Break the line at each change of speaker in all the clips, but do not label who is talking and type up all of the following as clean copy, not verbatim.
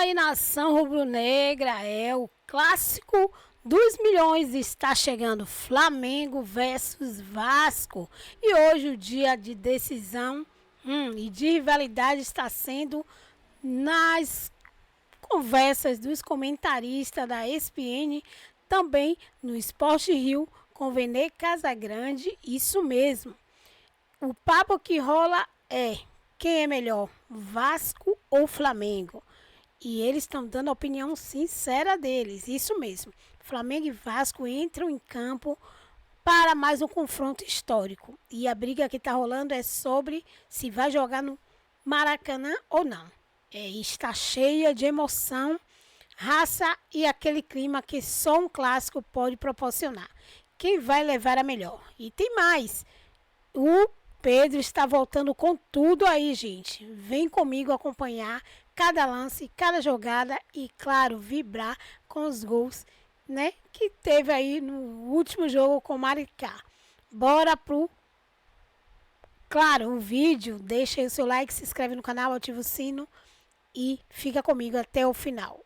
aí, nação rubro-negra, o clássico dos milhões está chegando, Flamengo versus Vasco. E hoje o dia de decisão e de rivalidade está sendo nas conversas dos comentaristas da ESPN, também no Sport Rio, com Vene Casagrande, isso mesmo. O papo que rola é: quem é melhor, Vasco ou Flamengo? E eles estão dando a opinião sincera deles, isso mesmo. Flamengo e Vasco entram em campo para mais um confronto histórico. E a briga que está rolando é sobre se vai jogar no Maracanã ou não. Está cheia de emoção, raça e aquele clima que só um clássico pode proporcionar. Quem vai levar a melhor? E tem mais. O Pedro está voltando com tudo aí, gente. Vem comigo acompanhar cada lance, cada jogada e, claro, vibrar com os gols, né, que teve aí no último jogo com o Maricá. Bora pro, claro, o vídeo. Deixa aí o seu like, se inscreve no canal, ativa o sino e fica comigo até o final.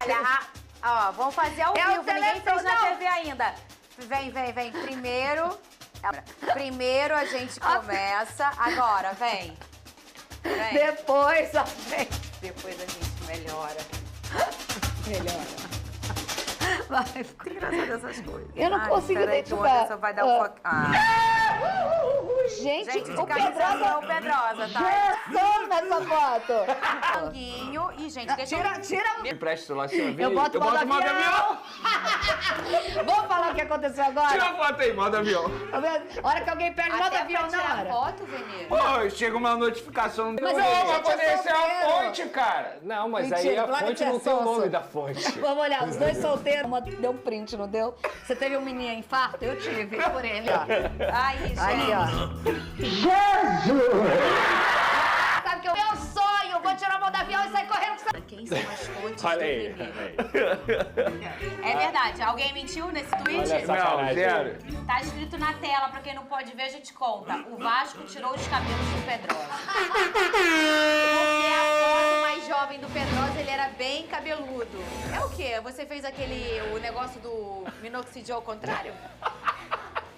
Olha, ó, vamos fazer ao vivo, ninguém fez na TV ainda. Vem. Primeiro a gente começa. Agora, vem.
Depois a
gente melhora.
Vai,
Fica engraçado essas coisas.
Eu não consigo identificar.
Só vai dar um pouquinho.
Gente,
o Pedrosa é o Pedrosa, tá?
Sou nessa foto.
Tanguinho e, gente, deixa eu...
Tira
Me empresta lá, senhor.
Eu boto modo avião. Vamos falar o que aconteceu agora?
Tira a foto aí, modo avião.
Tá vendo? Hora que alguém perde modo avião na hora.
foto, Venê?
Pô, chega uma notificação.
Mas
só conhecer a
solteiro.
fonte, cara. Não, mas
Mentira,
aí a
claro
fonte
que é
não tem o
sonso.
nome da fonte.
Vamos olhar, os dois solteiros. Deu um print, não deu? Você teve um mini infarto? Eu tive, por ele, ó.
Aí, gente.
Aí, ó. Sabe que é o meu sonho? Vou tirar a mão do avião e sair correndo com essa...
Quem são as fontes
Olha
do
aí.
Venê? É verdade. Alguém mentiu nesse tweet?
Olha essa sacanagem.
zero.
Tá escrito na tela, pra quem não pode ver, a gente conta. O Vasco tirou os cabelos do Pedrosa. Porque a foto mais jovem do Pedrosa, ele era bem cabeludo. É o quê? Você fez o negócio do minoxidil ao contrário?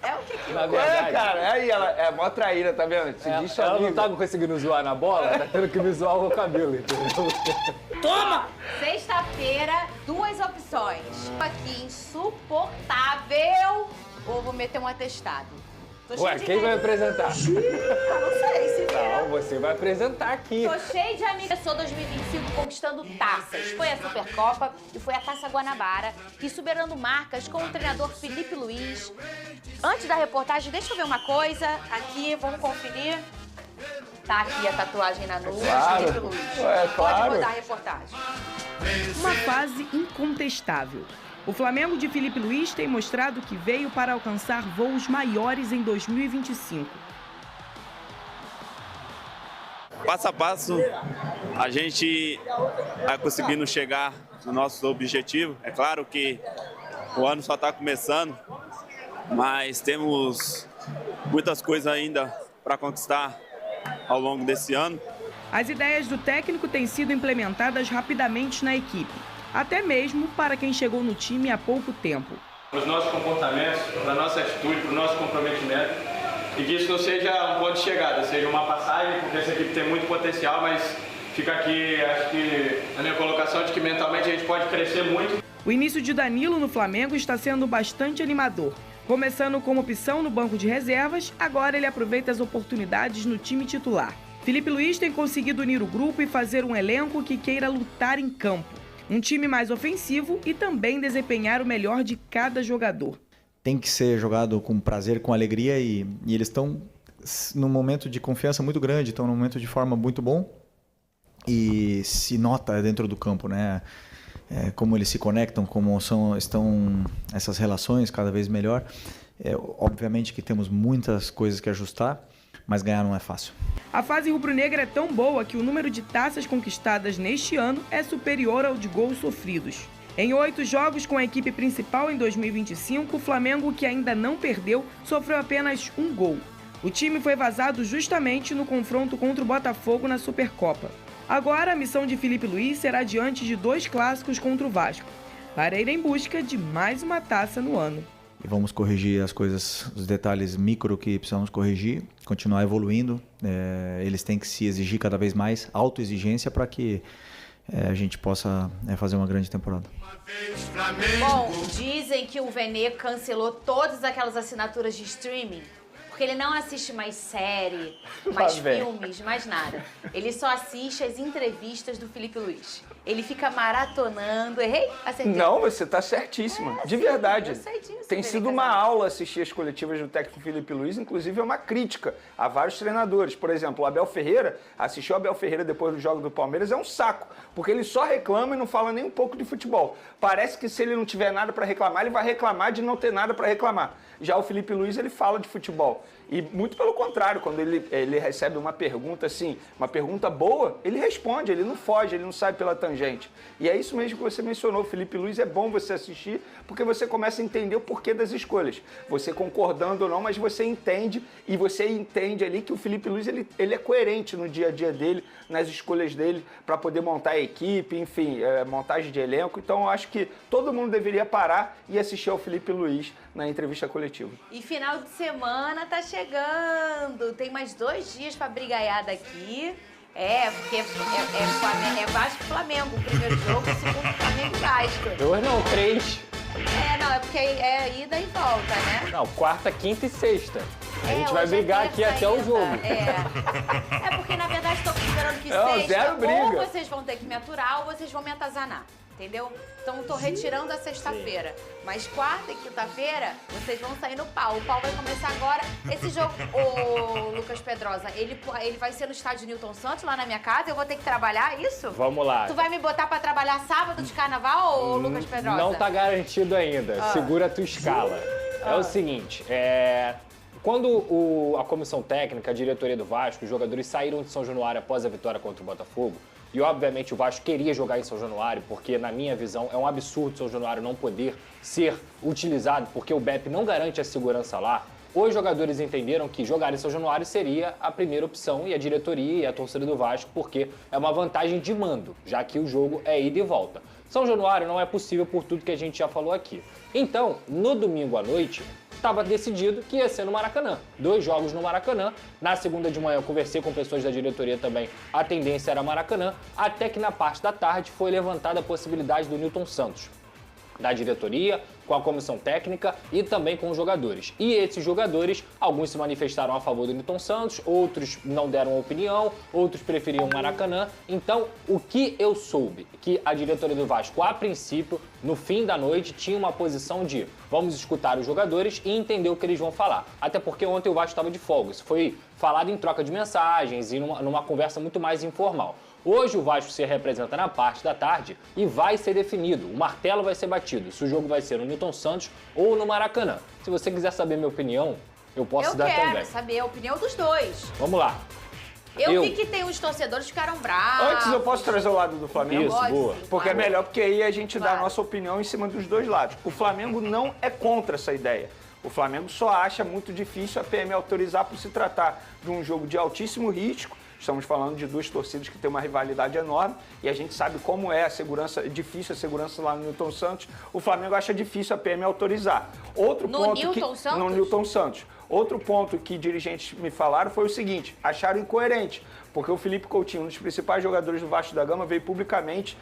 É o que?
Na verdade,
cara, aí ela é mó traíra, tá vendo? Se diz
ela não
amigo.
tá conseguindo zoar na bola, tá tendo que me zoar o cabelo, entendeu?
Toma! Sexta-feira, duas opções. Aqui, insuportável, ou vou meter um atestado. Tô cheia
Ué,
de
quem vai apresentar?
não sei, se vier.
Não, você vai apresentar aqui.
Tô cheio de amigos. Começou 2025 conquistando taças. Foi a Supercopa e foi a Taça Guanabara, e superando marcas com o treinador Felipe Luiz. Antes da reportagem, deixa eu ver uma coisa. Aqui, vamos conferir. Tá aqui a tatuagem na nuca,
Claro.
Felipe Luiz.
Ué, claro.
Pode rodar a reportagem.
Uma fase incontestável. O Flamengo de Felipe Luiz tem mostrado que veio para alcançar voos maiores em 2025.
Passo a passo, a gente vai conseguindo chegar no nosso objetivo. É claro que o ano só está começando, mas temos muitas coisas ainda para conquistar ao longo desse ano.
As ideias do técnico têm sido implementadas rapidamente na equipe, até mesmo para quem chegou no time há pouco tempo.
Para os nossos comportamentos, para a nossa atitude, para o nosso comprometimento, e que isso não seja um ponto de chegada, seja uma passagem, porque essa equipe tem muito potencial, mas fica aqui, acho que a minha colocação de que mentalmente a gente pode crescer muito.
O início de Danilo no Flamengo está sendo bastante animador. Começando como opção no banco de reservas, agora ele aproveita as oportunidades no time titular. Felipe Luiz tem conseguido unir o grupo e fazer um elenco que queira lutar em campo. Um time mais ofensivo e também desempenhar o melhor de cada jogador.
Tem que ser jogado com prazer, com alegria e eles estão num momento de confiança muito grande, estão num momento de forma muito bom e se nota dentro do campo, né? Como eles se conectam, como estão essas relações cada vez melhor. Obviamente que temos muitas coisas que ajustar, mas ganhar não é fácil.
A fase rubro-negra é tão boa que o número de taças conquistadas neste ano é superior ao de gols sofridos. Em 8 jogos com a equipe principal em 2025, o Flamengo, que ainda não perdeu, sofreu apenas um gol. O time foi vazado justamente no confronto contra o Botafogo na Supercopa. Agora, a missão de Filipe Luís será diante de 2 clássicos contra o Vasco, para ir em busca de mais uma taça no ano.
E vamos corrigir as coisas, os detalhes micro que precisamos corrigir, continuar evoluindo. Eles têm que se exigir cada vez mais, autoexigência, para que a gente possa fazer uma grande temporada.
Bom, dizem que o Vene cancelou todas aquelas assinaturas de streaming, porque ele não assiste mais série, mais filmes, mais nada. Ele só assiste as entrevistas do Filipe Luís. Ele fica maratonando. Errei? Acertei.
Não, você tá certíssima. De verdade.
Eu sei disso.
Tem sido uma aula assistir as coletivas do técnico Filipe Luís, inclusive é uma crítica a vários treinadores. Por exemplo, o Abel Ferreira, assistiu o Abel Ferreira depois do jogo do Palmeiras, é um saco, porque ele só reclama e não fala nem um pouco de futebol. Parece que se ele não tiver nada para reclamar, ele vai reclamar de não ter nada para reclamar. Já o Filipe Luís, ele fala de futebol. E muito pelo contrário, quando ele recebe uma pergunta assim, uma pergunta boa, ele responde, ele não foge, ele não sai pela tangente. E é isso mesmo que você mencionou, Filipe Luís, é bom você assistir, porque você começa a entender o porquê das escolhas. Você concordando ou não, mas você entende, e você entende ali que o Filipe Luís, ele é coerente no dia a dia dele, nas escolhas dele, para poder montar a equipe, enfim, montagem de elenco. Então eu acho que todo mundo deveria parar e assistir ao Filipe Luís na entrevista coletiva.
E final de semana tá chegando. Tem mais 2 dias pra brigaiada aqui. Porque é Vasco e Flamengo. O primeiro jogo, o segundo Flamengo e Vasco.
2 não, 3.
Não, é porque é ida e volta, né?
Não, quarta, quinta e sexta. A gente vai brigar aqui até o jogo.
É porque, na verdade, estou esperando que sexta ou vocês vão ter que me aturar ou vocês vão me atazanar. Entendeu? Então, tô retirando a sexta-feira. Mas quarta e quinta-feira, vocês vão sair no pau. O pau vai começar agora. Esse jogo, ô Lucas Pedrosa, ele vai ser no estádio Newton Santos, lá na minha casa. Eu vou ter que trabalhar, isso?
Vamos lá.
Tu vai me botar pra trabalhar sábado de carnaval, ô Lucas Pedrosa?
Não tá garantido ainda. Segura a tua escala. É o seguinte, quando a comissão técnica, a diretoria do Vasco, os jogadores saíram de São Januário após a vitória contra o Botafogo, e obviamente o Vasco queria jogar em São Januário, porque na minha visão é um absurdo São Januário não poder ser utilizado, porque o BEP não garante a segurança lá. Os jogadores entenderam que jogar em São Januário seria a primeira opção, e a diretoria e a torcida do Vasco, porque é uma vantagem de mando, já que o jogo é ida e volta. São Januário não é possível por tudo que a gente já falou aqui. Então, no domingo à noite, estava decidido que ia ser no Maracanã. 2 jogos no Maracanã. Na segunda de manhã eu conversei com pessoas da diretoria também. A tendência era Maracanã, até que na parte da tarde foi levantada a possibilidade do Newton Santos, da diretoria, com a comissão técnica e também com os jogadores. E esses jogadores, alguns se manifestaram a favor do Newton Santos, outros não deram opinião, outros preferiam Maracanã. Então, o que eu soube? Que a diretoria do Vasco, a princípio, no fim da noite, tinha uma posição de vamos escutar os jogadores e entender o que eles vão falar. Até porque ontem o Vasco estava de folga. Isso foi falado em troca de mensagens e numa conversa muito mais informal. Hoje o Vasco se representa na parte da tarde e vai ser definido. O martelo vai ser batido. Se o jogo vai ser no Newton Santos ou no Maracanã. Se você quiser saber minha opinião, eu posso dar também. Eu quero
saber a opinião dos dois.
Vamos lá.
Eu vi que tem uns torcedores que ficaram bravos.
Antes eu posso trazer o lado do Flamengo?
Isso, boa.
Porque é melhor, porque aí a gente dá a nossa opinião em cima dos dois lados. O Flamengo não é contra essa ideia. O Flamengo só acha muito difícil a PM autorizar por se tratar de um jogo de altíssimo risco. Estamos falando de 2 torcidas que têm uma rivalidade enorme e a gente sabe como é a segurança, difícil a segurança lá no Newton Santos. O Flamengo acha difícil a PM autorizar.
No Newton
Santos. Outro ponto que dirigentes me falaram foi o seguinte, acharam incoerente, porque o Felipe Coutinho, um dos principais jogadores do Vasco da Gama, veio publicamente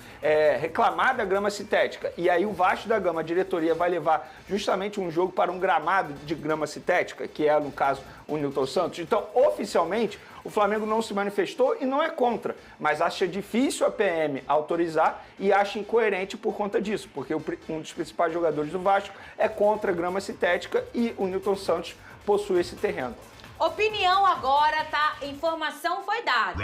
reclamar da grama sintética. E aí o Vasco da Gama, a diretoria, vai levar justamente um jogo para um gramado de grama sintética, que é, no caso, o Newton Santos. Então, oficialmente, o Flamengo não se manifestou e não é contra, mas acha difícil a PM autorizar e acha incoerente por conta disso, porque um dos principais jogadores do Vasco é contra a grama sintética e o Newton Santos possui esse terreno.
Opinião agora, tá? Informação foi dada.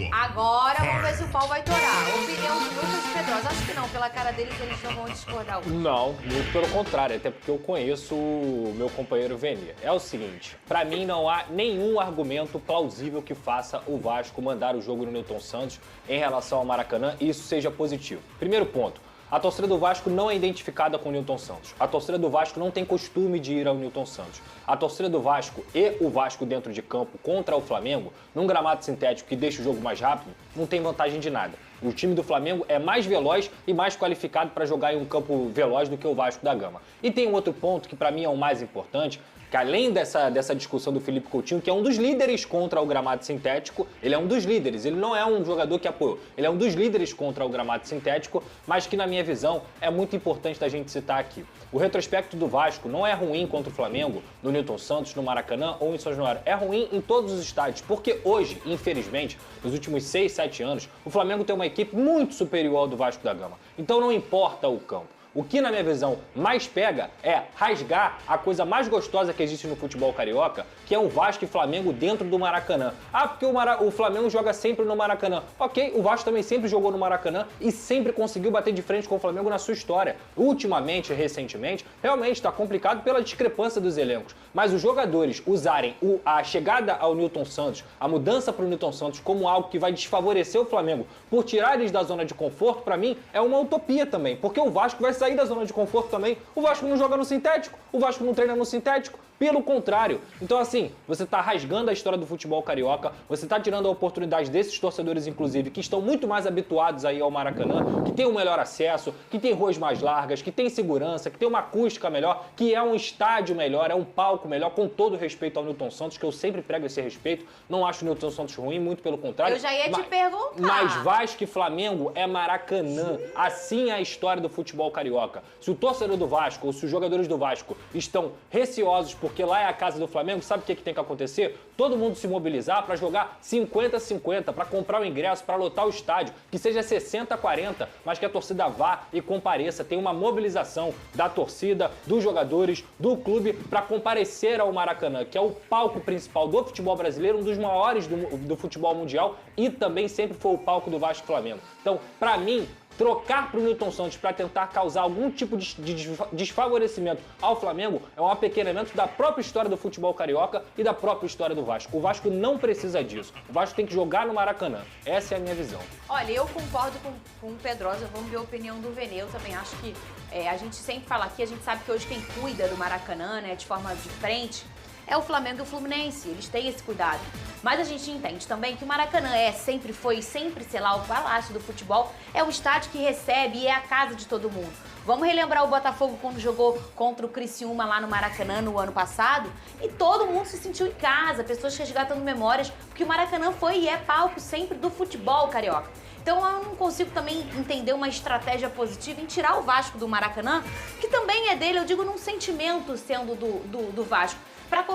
Agora vamos ver se o pau vai torar. Opinião do Lucas Pedrosa. Acho que não, pela cara deles eles não vão discordar hoje.
Não, muito pelo contrário, até porque eu conheço o meu companheiro Vene. É o seguinte, pra mim não há nenhum argumento plausível que faça o Vasco mandar o jogo no Newton Santos em relação ao Maracanã e isso seja positivo. Primeiro ponto. A torcida do Vasco não é identificada com o Nilton Santos. A torcida do Vasco não tem costume de ir ao Nilton Santos. A torcida do Vasco e o Vasco dentro de campo contra o Flamengo, num gramado sintético que deixa o jogo mais rápido, não tem vantagem de nada. O time do Flamengo é mais veloz e mais qualificado para jogar em um campo veloz do que o Vasco da Gama. E tem um outro ponto que para mim é o mais importante, que além dessa discussão do Felipe Coutinho, que é um dos líderes contra o gramado sintético, ele é um dos líderes, ele não é um jogador que apoiou, ele é um dos líderes contra o gramado sintético, mas que na minha visão é muito importante da gente citar aqui. O retrospecto do Vasco não é ruim contra o Flamengo, no Nilton Santos, no Maracanã ou em São Januário, é ruim em todos os estádios, porque hoje, infelizmente, nos últimos 6, 7 anos, o Flamengo tem uma equipe muito superior ao do Vasco da Gama, então não importa o campo. O que, na minha visão, mais pega é rasgar a coisa mais gostosa que existe no futebol carioca, que é o Vasco e Flamengo dentro do Maracanã. Ah, porque o Flamengo joga sempre no Maracanã. Ok, o Vasco também sempre jogou no Maracanã e sempre conseguiu bater de frente com o Flamengo na sua história. Ultimamente, recentemente, realmente está complicado pela discrepância dos elencos. Mas os jogadores usarem a chegada ao Nilton Santos, a mudança para o Nilton Santos como algo que vai desfavorecer o Flamengo por tirar eles da zona de conforto, para mim, é uma utopia também. Porque o Vasco vai sair da zona de conforto também. O Vasco não joga no sintético, o Vasco não treina no sintético, pelo contrário. Então assim, você tá rasgando a história do futebol carioca, você tá tirando a oportunidade desses torcedores, inclusive, que estão muito mais habituados aí ao Maracanã, que tem um melhor acesso, que tem ruas mais largas, que tem segurança, que tem uma acústica melhor, que é um estádio melhor, é um palco melhor, com todo respeito ao Nilton Santos, que eu sempre prego esse respeito, não acho o Nilton Santos ruim, muito pelo contrário.
Eu já ia te perguntar.
Mas Vasco e Flamengo é Maracanã, assim é a história do futebol carioca. Se o torcedor do Vasco ou se os jogadores do Vasco estão receosos porque lá é a casa do Flamengo, sabe o que tem que acontecer? Todo mundo se mobilizar para jogar 50-50, para comprar o ingresso, para lotar o estádio, que seja 60-40, mas que a torcida vá e compareça. Tem uma mobilização da torcida, dos jogadores, do clube para comparecer ao Maracanã, que é o palco principal do futebol brasileiro, um dos maiores do futebol mundial e também sempre foi o palco do Vasco e Flamengo. Então, para mim, trocar para o Nilton Santos para tentar causar algum tipo de desfavorecimento ao Flamengo é um apequenamento da própria história do futebol carioca e da própria história do Vasco. O Vasco não precisa disso. O Vasco tem que jogar no Maracanã. Essa é a minha visão.
Olha, eu concordo com o Pedrosa, vamos ver a opinião do Vene. Eu também acho que a gente sempre fala aqui, a gente sabe que hoje quem cuida do Maracanã, né, de forma de frente, é o Flamengo e o Fluminense, eles têm esse cuidado. Mas a gente entende também que o Maracanã sempre foi e sempre será o palácio do futebol, é o estádio que recebe e é a casa de todo mundo. Vamos relembrar o Botafogo quando jogou contra o Criciúma lá no Maracanã no ano passado e todo mundo se sentiu em casa, pessoas resgatando memórias, porque o Maracanã foi e é palco sempre do futebol carioca. Então eu não consigo também entender uma estratégia positiva em tirar o Vasco do Maracanã, que também é dele, eu digo num sentimento sendo do Vasco, para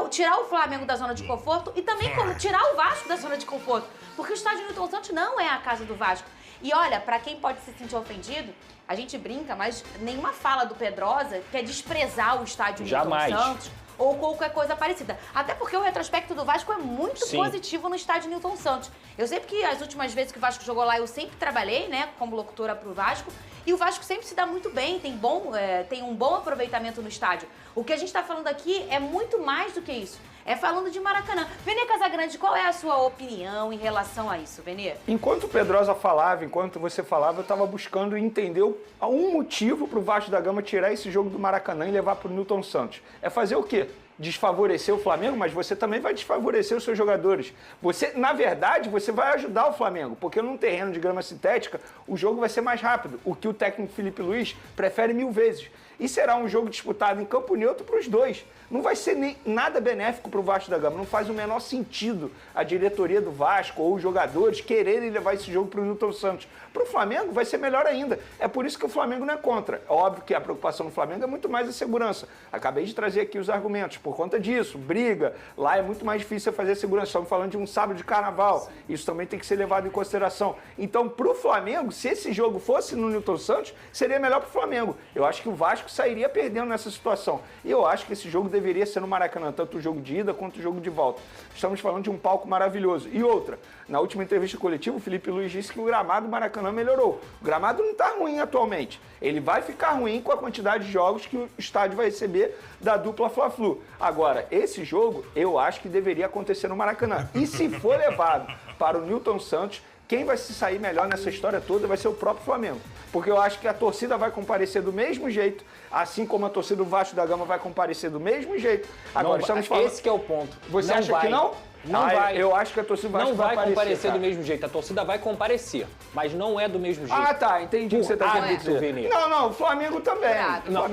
tirar o Flamengo da zona de conforto e também tirar o Vasco da zona de conforto, porque o estádio Nilton Santos não é a casa do Vasco. E olha, para quem pode se sentir ofendido, a gente brinca, mas nenhuma fala do Pedrosa quer desprezar o estádio Nilton Santos ou qualquer coisa parecida. Até porque o retrospecto do Vasco é muito positivo no estádio Nilton Santos. Eu sei que as últimas vezes que o Vasco jogou lá, eu sempre trabalhei, né, como locutora pro Vasco, e o Vasco sempre se dá muito bem, tem um bom aproveitamento no estádio. O que a gente está falando aqui é muito mais do que isso. É falando de Maracanã. Vene Casagrande, qual é a sua opinião em relação a isso, Vene?
Enquanto o Pedrosa falava, enquanto você falava, eu estava buscando entender um motivo para o Vasco da Gama tirar esse jogo do Maracanã e levar para o Nilton Santos. É fazer o quê? Desfavorecer o Flamengo, mas você também vai desfavorecer os seus jogadores. Você, na verdade, você vai ajudar o Flamengo, porque num terreno de grama sintética, o jogo vai ser mais rápido, o que o técnico Felipe Luiz prefere 1000 vezes. E será um jogo disputado em campo neutro para os dois. Não vai ser nem nada benéfico para o Vasco da Gama. Não faz o menor sentido a diretoria do Vasco ou os jogadores quererem levar esse jogo para o Nilton Santos. Para o Flamengo vai ser melhor ainda. É por isso que o Flamengo não é contra. É óbvio que a preocupação do Flamengo é muito mais a segurança. Acabei de trazer aqui os argumentos. Por conta disso, briga, lá é muito mais difícil fazer segurança. Estamos falando de um sábado de carnaval. Isso também tem que ser levado em consideração. Então, para o Flamengo, se esse jogo fosse no Nilton Santos, seria melhor para o Flamengo. Eu acho que o Vasco sairia perdendo nessa situação. E eu acho que esse jogo deveria ser no Maracanã, tanto o jogo de ida quanto o jogo de volta. Estamos falando de um palco maravilhoso. E outra, na última entrevista coletiva, o Felipe Luiz disse que o gramado do Maracanã melhorou. O gramado não está ruim atualmente. Ele vai ficar ruim com a quantidade de jogos que o estádio vai receber da dupla Fla-Flu. Agora, esse jogo, eu acho que deveria acontecer no Maracanã. E se for levado para o Nilton Santos, quem vai se sair melhor nessa história toda vai ser o próprio Flamengo. Porque eu acho que a torcida vai comparecer do mesmo jeito, assim como a torcida do Vasco da Gama vai comparecer do mesmo jeito. Agora, estamos falando...
Esse que é o ponto.
Você acha que não?
Não vai.
Eu acho que a torcida do Vasco
não vai comparecer
cara.
do mesmo jeito. A torcida vai comparecer, mas não é do mesmo jeito.
Ah, tá. Entendi o que você tá querendo dizer. Não, o Flamengo também.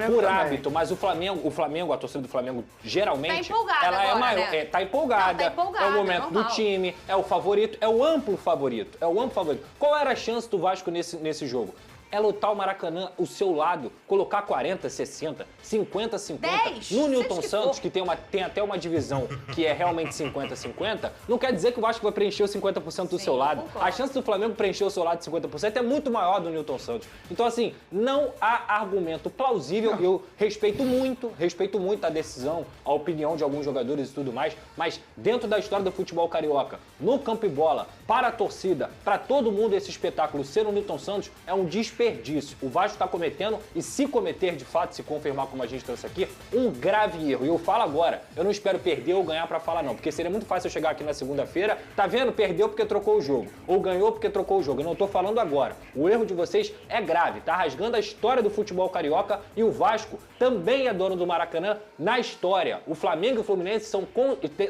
Por hábito, mas o Flamengo, a torcida do Flamengo, geralmente,
tá empolgada
ela
agora,
é maior.
né?
Tá empolgada.
Não, tá empolgada,
é o momento do time, é o favorito, é o amplo favorito. Qual era a chance do Vasco nesse jogo? É lotar o Maracanã, o seu lado, colocar 40, 60, 50, 50.
10,
no Newton Santos, que tem até uma divisão que é realmente 50, 50, não quer dizer que o Vasco vai preencher os 50% do seu lado. A chance do Flamengo preencher o seu lado de 50% é muito maior do Newton Santos. Então, assim, não há argumento plausível. Eu respeito muito a decisão, a opinião de alguns jogadores e tudo mais, mas dentro da história do futebol carioca, no campo e bola, para a torcida, para todo mundo, esse espetáculo ser o Newton Santos é um desperdício. O Vasco está cometendo, e se cometer de fato, se confirmar como a gente trouxe aqui, um grave erro. E eu falo agora, eu não espero perder ou ganhar para falar não, porque seria muito fácil eu chegar aqui na segunda-feira, tá vendo? Perdeu porque trocou o jogo, ou ganhou porque trocou o jogo. Eu não tô falando agora. O erro de vocês é grave, tá rasgando a história do futebol carioca, e o Vasco também é dono do Maracanã na história. O Flamengo e o Fluminense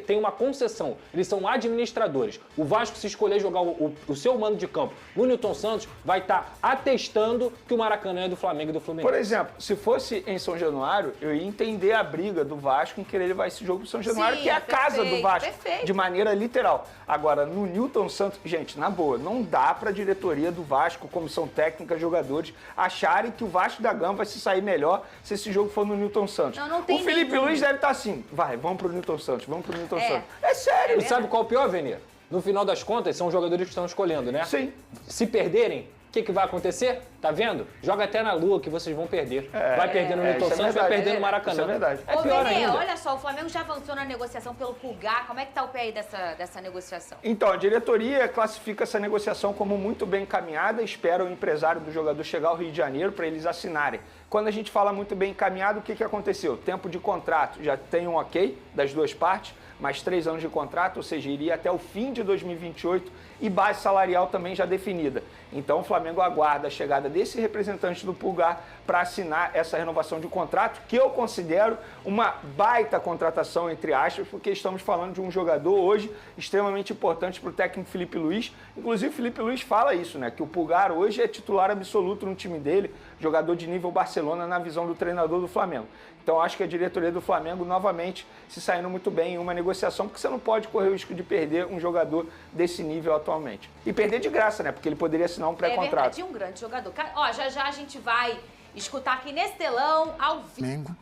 têm uma concessão, eles são administradores. O Vasco, se escolher jogar o seu mando de campo no Newton Santos, vai estar atestando que o Maracanã é do Flamengo e do Fluminense.
Por exemplo, se fosse em São Januário, eu ia entender a briga do Vasco em querer levar esse jogo para São Januário, que é a casa do Vasco, de maneira literal. Agora, no Newton Santos, gente, na boa, não dá para a diretoria do Vasco, comissão técnica, jogadores, acharem que o Vasco da Gama vai se sair melhor se esse jogo for no Newton Santos.
Não tem
o Felipe Luiz deve estar assim, vamos pro Newton Santos, Santos. É sério.
E sabe qual é o pior, Venê? No final das contas, são os jogadores que estão escolhendo, né?
Sim.
Se perderem, o que vai acontecer? Tá vendo? Joga até na lua que vocês vão perder. Vai perder no Newton Santos, vai perder no Maracanã.
Isso é verdade.
É pior ainda. Olha só, o Flamengo já avançou na negociação pelo Pulgar. Como é que tá o pé aí dessa negociação?
Então, a diretoria classifica essa negociação como muito bem encaminhada, espera o empresário do jogador chegar ao Rio de Janeiro para eles assinarem. Quando a gente fala muito bem encaminhado, o que aconteceu? Tempo de contrato, já tem um ok das duas partes, mais 3 anos de contrato, ou seja, iria até o fim de 2028, e base salarial também já definida. Então o Flamengo aguarda a chegada desse representante do Pulgar para assinar essa renovação de contrato, que eu considero uma baita contratação, entre aspas, porque estamos falando de um jogador hoje extremamente importante para o técnico Felipe Luiz. Inclusive o Felipe Luiz fala isso, né? Que o Pulgar hoje é titular absoluto no time dele, jogador de nível Barcelona na visão do treinador do Flamengo. Então acho que a diretoria do Flamengo novamente se saindo muito bem em uma negociação, porque você não pode correr o risco de perder um jogador desse nível atualmente. E perder de graça, né? Porque ele poderia assinar um pré-contrato.
É verdade, um grande jogador. Ó, já a gente vai escutar aqui nesse telão, ao vivo.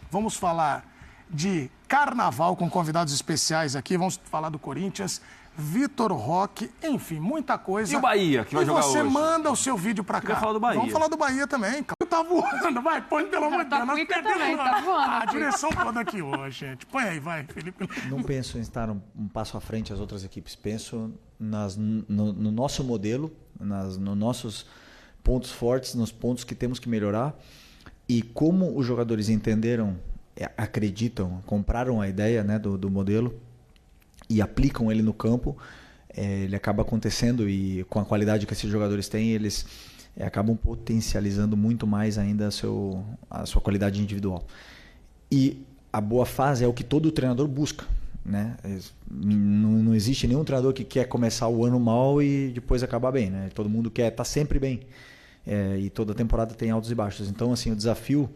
Vamos falar de carnaval com convidados especiais aqui. Vamos falar do Corinthians, Vitor Roque, enfim, muita coisa.
E o Bahia, que vai jogar hoje?
E você manda o seu vídeo pra cá.
Vamos falar do Bahia.
Vamos falar do Bahia também. Tá voando, vai, põe pelo amor de Deus. Nós perdemos a direção toda aqui hoje, gente. Põe aí, vai, Felipe.
Não penso em estar um passo à frente às outras equipes. Penso no nosso modelo, nos nossos pontos fortes, nos pontos que temos que melhorar. E como os jogadores entenderam, acreditam, compraram a ideia, né, do modelo e aplicam ele no campo, ele acaba acontecendo, e com a qualidade que esses jogadores têm, eles acabam potencializando muito mais ainda a sua qualidade individual. E a boa fase é o que todo treinador busca, né? Não existe nenhum treinador que quer começar o ano mal e depois acabar bem, né? Todo mundo quer estar sempre bem, e toda temporada tem altos e baixos. Então, assim, o desafio,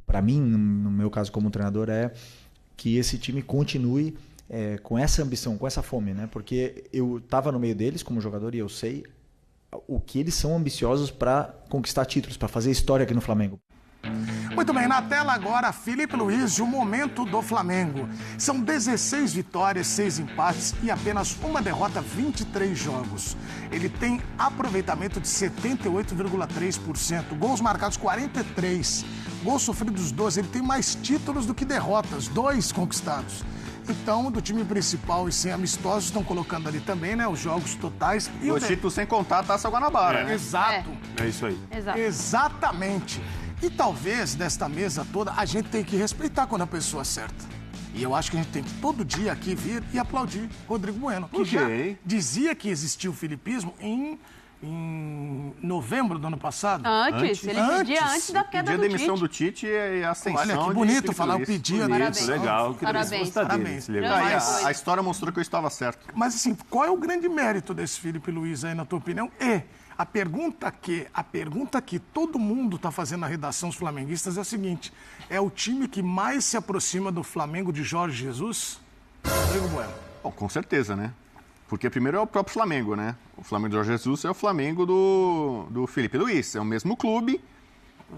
para mim, no meu caso como treinador, é que esse time continue com essa ambição, com essa fome, né? Porque eu estava no meio deles como jogador e eu sei o que eles são ambiciosos para conquistar títulos, para fazer história aqui no Flamengo.
Muito bem, na tela agora, Felipe Luiz, o momento do Flamengo. São 16 vitórias, 6 empates e apenas uma derrota, 23 jogos. Ele tem aproveitamento de 78,3%, gols marcados 43, gols sofridos 12. Ele tem mais títulos do que derrotas, 2 conquistados. Então, do time principal e sem amistosos, estão colocando ali também, né, os jogos totais.
E o título sem contar a Taça Guanabara, né?
Exato.
É isso aí.
Exato.
Exatamente. E talvez, desta mesa toda, a gente tem que respeitar quando a pessoa acerta. E eu acho que a gente tem que todo dia aqui vir e aplaudir Rodrigo Bueno, que já dizia que existia o filipismo em novembro do ano passado.
Antes. Ele pedia antes da queda do Tite.
Pedia a demissão do Tite e a ascensão.
Olha, que bonito falar, eu pedia.
Parabéns. Legal.
Parabéns.
A história mostrou que eu estava certo.
Mas assim, qual é o grande mérito desse Filipe Luiz aí, na tua opinião? A pergunta que todo mundo está fazendo na redação dos flamenguistas é a seguinte: é o time que mais se aproxima do Flamengo de Jorge Jesus? Rodrigo Bueno.
Bom, com certeza, né? Porque primeiro é o próprio Flamengo, né? O Flamengo de Jorge Jesus é o Flamengo do Filipe Luiz. É o mesmo clube.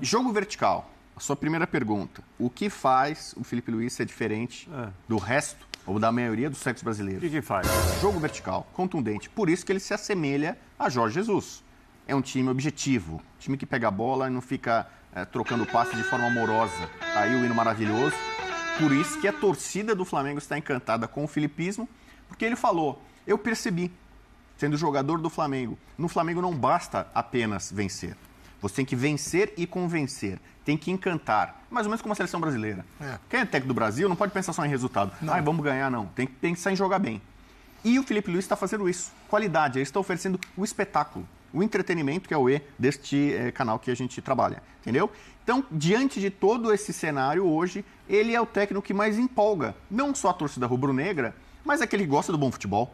Jogo vertical. A sua primeira pergunta. O que faz o Filipe Luiz ser diferente do resto, ou da maioria dos técnicos brasileiros?
O que faz?
Jogo vertical, contundente. Por isso que ele se assemelha a Jorge Jesus. É um time objetivo. Time que pega a bola e não fica trocando passe de forma amorosa. Aí o hino maravilhoso. Por isso que a torcida do Flamengo está encantada com o filipismo, porque ele falou... Eu percebi, sendo jogador do Flamengo, no Flamengo não basta apenas vencer. Você tem que vencer e convencer. Tem que encantar. Mais ou menos como a seleção brasileira. Quem é técnico do Brasil não pode pensar só em resultado. Vamos ganhar, não. Tem que pensar em jogar bem. E o Filipe Luiz está fazendo isso. Qualidade. Ele está oferecendo o espetáculo, o entretenimento, que é o E deste canal que a gente trabalha. Entendeu? Então, diante de todo esse cenário, hoje, ele é o técnico que mais empolga. Não só a torcida rubro-negra, mas aquele que gosta do bom futebol.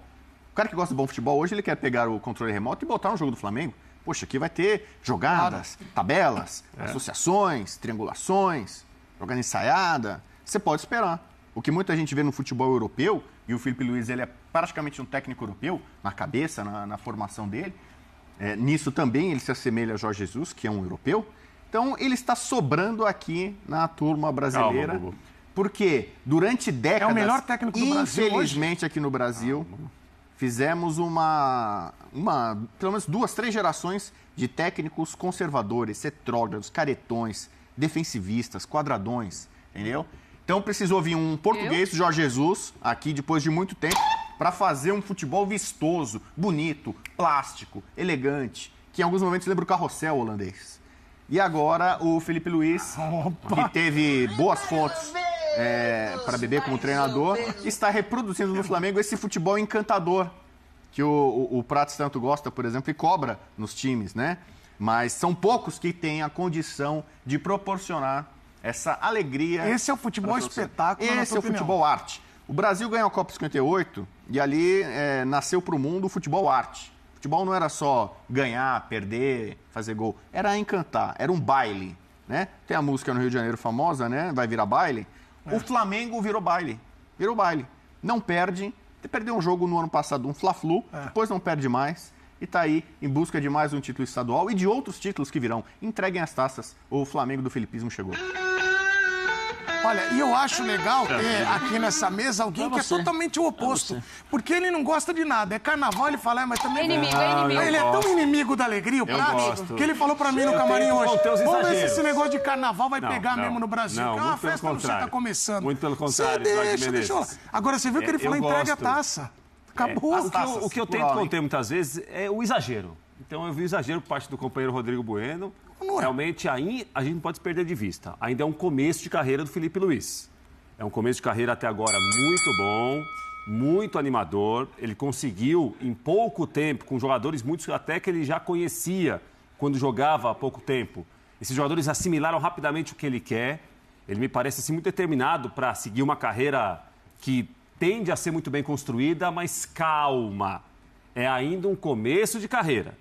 O cara que gosta do bom futebol hoje, ele quer pegar o controle remoto e botar no jogo do Flamengo. Poxa, aqui vai ter jogadas, tabelas, associações, triangulações, jogada ensaiada. Você pode esperar. O que muita gente vê no futebol europeu, e o Filipe Luiz ele é praticamente um técnico europeu, na cabeça, na formação dele. Nisso também ele se assemelha a Jorge Jesus, que é um europeu. Então, ele está sobrando aqui na turma brasileira.
Calma,
porque durante décadas,
é o melhor técnico do Brasil
infelizmente, aqui no Brasil, fizemos pelo menos 2, 3 gerações de técnicos conservadores, retrógrados, caretões, defensivistas, quadradões, entendeu? Então precisou vir um português, Jorge Jesus, aqui depois de muito tempo, para fazer um futebol vistoso, bonito, plástico, elegante, que em alguns momentos lembra o carrossel holandês. E agora o Filipe Luiz, que teve boas fotos para beber como treinador, está reproduzindo no Flamengo esse futebol encantador que o Prats tanto gosta, por exemplo, e cobra nos times, né? Mas são poucos que têm a condição de proporcionar essa alegria.
Esse é o futebol espetáculo,
Esse é o futebol arte. O Brasil ganhou a Copa 58 e ali nasceu para o mundo o futebol arte. Futebol não era só ganhar, perder, fazer gol. Era encantar, era um baile, né? Tem a música no Rio de Janeiro famosa, né? Vai virar baile. O Flamengo virou baile. Virou baile. Não perde. Perdeu um jogo no ano passado, um Fla-Flu. Depois não perde mais. E está aí em busca de mais um título estadual e de outros títulos que virão. Entreguem as taças. O Flamengo do filipismo chegou.
Olha, e eu acho legal ter aqui nessa mesa alguém que é totalmente o oposto. Porque ele não gosta de nada. É carnaval, ele fala, mas também...
Inimigo.
Ele é tão inimigo da alegria, o Prats, que ele falou pra mim no camarim hoje. Vamos ver se esse negócio de carnaval vai pegar mesmo no Brasil.
Não,
que é uma festa que você tá começando.
Muito pelo contrário,
deixa eu lá. Agora, você viu que ele falou, entregue a taça. Acabou.
O que eu tento conter muitas vezes é o exagero. Então, eu vi o exagero por parte do companheiro Rodrigo Bueno. Realmente, aí a gente não pode se perder de vista. Ainda é um começo de carreira do Filipe Luiz. É um começo de carreira até agora muito bom, muito animador. Ele conseguiu, em pouco tempo, com jogadores muitos até que ele já conhecia quando jogava há pouco tempo. Esses jogadores assimilaram rapidamente o que ele quer. Ele me parece assim, muito determinado para seguir uma carreira que tende a ser muito bem construída, mas calma. É ainda um começo de carreira.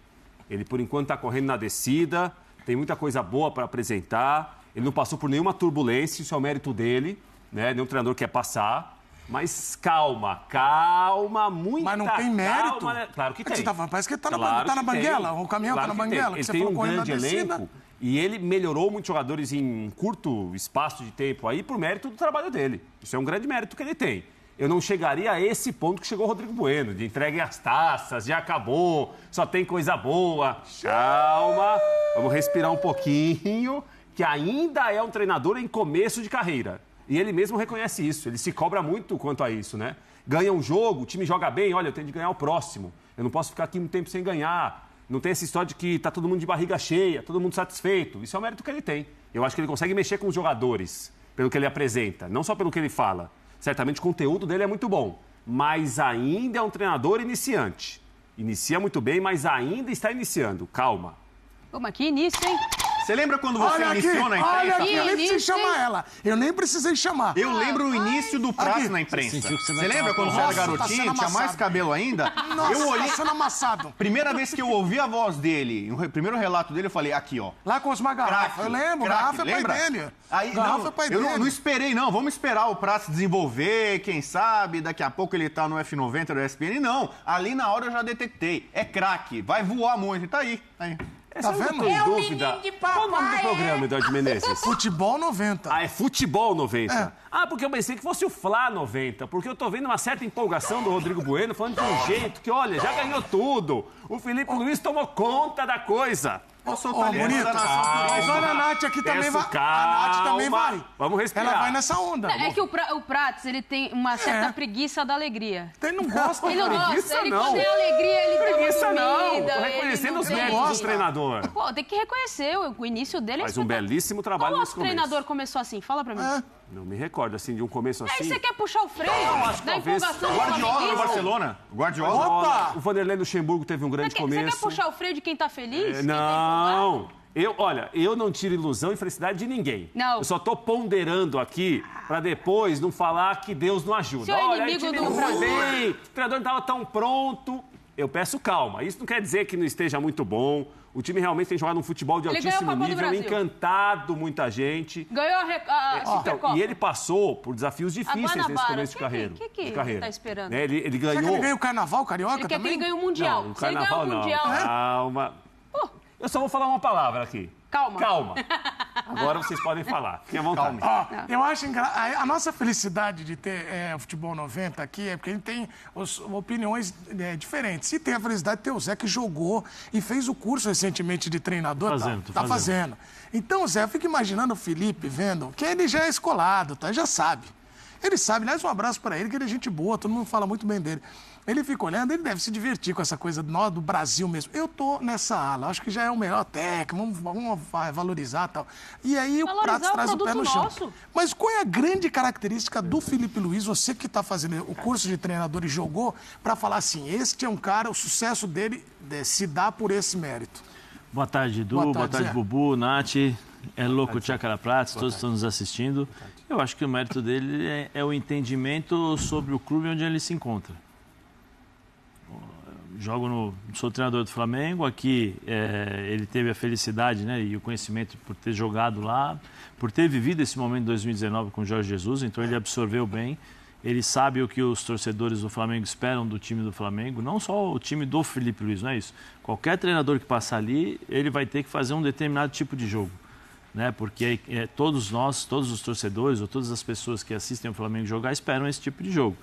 Ele, por enquanto, está correndo na descida. Tem muita coisa boa para apresentar. Ele não passou por nenhuma turbulência, isso é o mérito dele, né? Nenhum treinador quer passar. Mas calma, muita calma.
Mas não tem mérito?
Calma, né? Claro que tem.
Parece que está na banguela, o caminhão está na banguela.
Ele tem um grande elenco e ele melhorou muitos jogadores em um curto espaço de tempo aí por mérito do trabalho dele. Isso é um grande mérito que ele tem. Eu não chegaria a esse ponto que chegou o Rodrigo Bueno, de entregue as taças, já acabou, só tem coisa boa. Calma, vamos respirar um pouquinho, que ainda é um treinador em começo de carreira. E ele mesmo reconhece isso, ele se cobra muito quanto a isso, né? Ganha um jogo, o time joga bem, olha, eu tenho de ganhar o próximo. Eu não posso ficar aqui um tempo sem ganhar. Não tem essa história de que tá todo mundo de barriga cheia, todo mundo satisfeito. Isso é o mérito que ele tem. Eu acho que ele consegue mexer com os jogadores, pelo que ele apresenta, não só pelo que ele fala. Certamente o conteúdo dele é muito bom, mas ainda é um treinador iniciante. Inicia muito bem, mas ainda está iniciando. Calma.
Pô, mas que início, hein?
Você lembra quando você iniciou na imprensa?
Olha aqui, eu nem precisei chamar ela. Eu nem precisei chamar.
Eu lembro o início do Prato na imprensa. Você lembra quando você era garotinho, tinha mais cabelo ainda?
Nossa,
eu olhei...
tá sendo amassado.
Primeira vez que eu ouvi a voz dele, o primeiro relato dele, eu falei, aqui, ó.
Lá com os garrafas. Eu lembro, garrafa é pai dele.
Aí,
Garrafa é pai
eu
dele.
não esperei, não. Vamos esperar o Prato se desenvolver, quem sabe, daqui a pouco ele tá no F90 do ESPN. Não, ali na hora eu já detectei. É craque, vai voar muito. E tá aí.
Tá vendo?
Tem dúvida. Qual o nome do programa, Eduardo Menezes?
Futebol 90.
Ah, é Futebol 90. Ah, porque eu pensei que fosse o Fla 90, porque eu tô vendo uma certa empolgação do Rodrigo Bueno, falando de um jeito que, olha, já ganhou tudo. O Felipe Luiz tomou conta da coisa.
Bonito. A Dona Nath aqui também vai.
Calma.
A Nath também vai.
Vamos respirar.
Ela vai nessa onda.
É que o Prats, ele tem uma certa preguiça da alegria.
Ele não gosta.
Ele não gosta.
Preguiça
Ele,
não.
quando é alegria, ele
Preguiça
dá uma
não.
comida.
Tô reconhecendo os
ele não
méritos
tem.
do treinador.
Pô, tem que reconhecer. O início dele é
Faz um belíssimo trabalho
Qual
nesse
outro
começo.
treinador começou assim? Fala pra mim.
Não me recordo, assim, de um começo
Aí
assim.
você quer puxar o freio
acho que
da
talvez
empolgação do
Guardiola no
flamenguismo?
Barcelona. Guardiola.
Opa!
O Vanderlei Luxemburgo teve um grande
Você
começo.
quer puxar o freio de quem tá feliz? Quem tá
Não. Eu não tiro ilusão e felicidade de ninguém.
Não.
Eu só tô ponderando aqui pra depois não falar que Deus não ajuda.
Seu
Olha, o
inimigo
time
do
não foi
Brasil.
bem, o treinador não estava tão pronto. Eu peço calma. Isso não quer dizer que não esteja muito bom. O time realmente tem jogado um futebol de
Ele ganhou a
altíssimo
Copa do
nível,
Brasil.
encantado muita gente.
Ganhou a Supercopa.
E ele passou por desafios difíceis nesse
Guanabara,
começo de carreira.
O que
de carreira.
tá esperando?
Né, Ele
Será que
ganhou...
ele ganha o Carnaval Carioca
Ele quer que
também?
ele ganhe o Mundial.
Não, o
Se ele ganhar
carnaval
o
não.
Mundial...
Calma.
Pô.
Eu só vou falar uma palavra aqui.
Calma.
Calma. Agora vocês podem falar. Fiquem à vontade.
Eu acho a nossa felicidade de ter o Futebol 90 aqui é porque a gente tem opiniões diferentes. E tem a felicidade de ter o Zé que jogou e fez o curso recentemente de treinador. Tá fazendo. Então, Zé, eu fico imaginando o Felipe vendo, que ele já é escolado, tá? Já sabe. Ele sabe, aliás, um abraço para ele, que ele é gente boa, todo mundo fala muito bem dele. Ele fica olhando, ele deve se divertir com essa coisa do Brasil mesmo. Eu tô nessa ala, acho que já é o melhor técnico, vamos valorizar e tal. E aí o Prato traz o pé no chão.
nosso.
Mas qual é a grande característica do Felipe Luiz, você que está fazendo o curso de treinador e jogou, para falar assim, este é um cara, o sucesso dele se dá por esse mérito?
Boa tarde, Edu. Boa tarde, Bubu, Nath, louco Tchacara Pratos, todos estão nos assistindo. Eu acho que o mérito dele é o entendimento sobre o clube onde ele se encontra. Sou treinador do Flamengo, aqui ele teve a felicidade, né, e o conhecimento por ter jogado lá, por ter vivido esse momento de 2019 com o Jorge Jesus, então ele absorveu bem, ele sabe o que os torcedores do Flamengo esperam do time do Flamengo, não só o time do Felipe Luiz, não é isso. Qualquer treinador que passar ali, ele vai ter que fazer um determinado tipo de jogo, né, porque todos nós, todos os torcedores ou todas as pessoas que assistem o Flamengo jogar esperam esse tipo de jogo.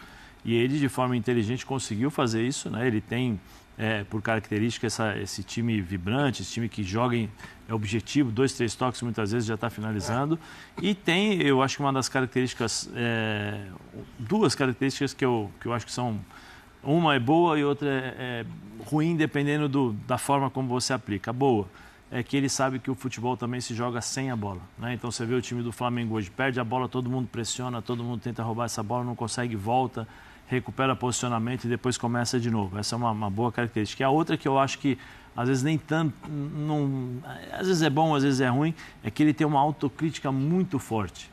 E ele, de forma inteligente, conseguiu fazer isso, né? Ele tem, por característica, esse time vibrante, esse time que joga objetivo, 2, 3 toques, muitas vezes já está finalizando. E tem, eu acho que uma das características, duas características que eu acho que são... Uma é boa e outra é ruim, dependendo da forma como você aplica. A boa é que ele sabe que o futebol também se joga sem a bola, né? Então você vê o time do Flamengo hoje, perde a bola, todo mundo pressiona, todo mundo tenta roubar essa bola, não consegue, volta, recupera posicionamento e depois começa de novo. Essa é uma boa característica. E a outra que eu acho que às vezes nem tanto, às vezes é bom, às vezes é ruim, é que ele tem uma autocrítica muito forte.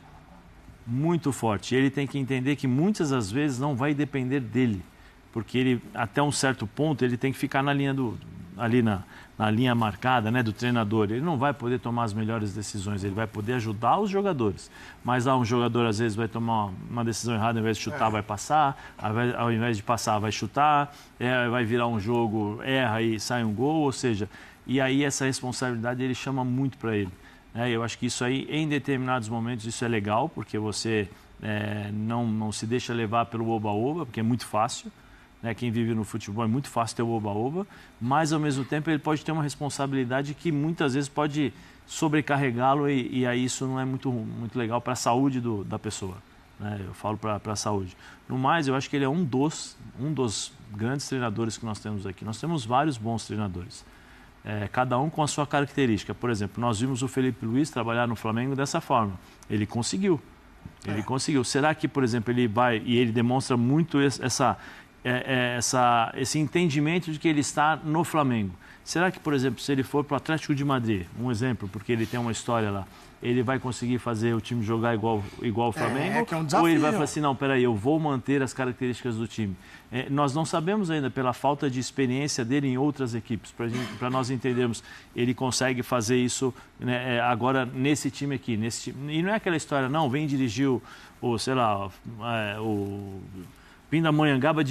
Muito forte. E ele tem que entender que muitas das vezes não vai depender dele, porque ele, até um certo ponto, ele tem que ficar na linha ali na linha marcada, né, do treinador. Ele não vai poder tomar as melhores decisões, ele vai poder ajudar os jogadores. Mas lá um jogador, às vezes, vai tomar uma decisão errada, ao invés de chutar, vai passar, ao invés de passar, vai chutar, vai virar um jogo, erra e sai um gol, ou seja, e aí essa responsabilidade ele chama muito para ele. Eu acho que isso aí, em determinados momentos, isso é legal, porque você não se deixa levar pelo oba-oba, porque é muito fácil. Quem vive no futebol é muito fácil ter o oba-oba, mas ao mesmo tempo ele pode ter uma responsabilidade que muitas vezes pode sobrecarregá-lo e aí isso não é muito legal para a saúde da pessoa, né? Eu falo para a saúde. No mais, eu acho que ele é um dos grandes treinadores que nós temos aqui. Nós temos vários bons treinadores, cada um com a sua característica. Por exemplo, nós vimos o Felipe Luiz trabalhar no Flamengo dessa forma. Ele conseguiu. Ele conseguiu. Será que, por exemplo, ele vai e ele demonstra muito esse entendimento de que ele está no Flamengo? Será que, por exemplo, se ele for para o Atlético de Madrid, um exemplo, porque ele tem uma história lá, ele vai conseguir fazer o time jogar igual o Flamengo?
Que é um desafio.
Ou ele vai falar assim, não, peraí, eu vou manter as características do time? Nós não sabemos ainda, pela falta de experiência dele em outras equipes, para nós entendermos, ele consegue fazer isso, né, agora nesse time aqui. E não é aquela história, não, vem dirigir o Pindamonhangaba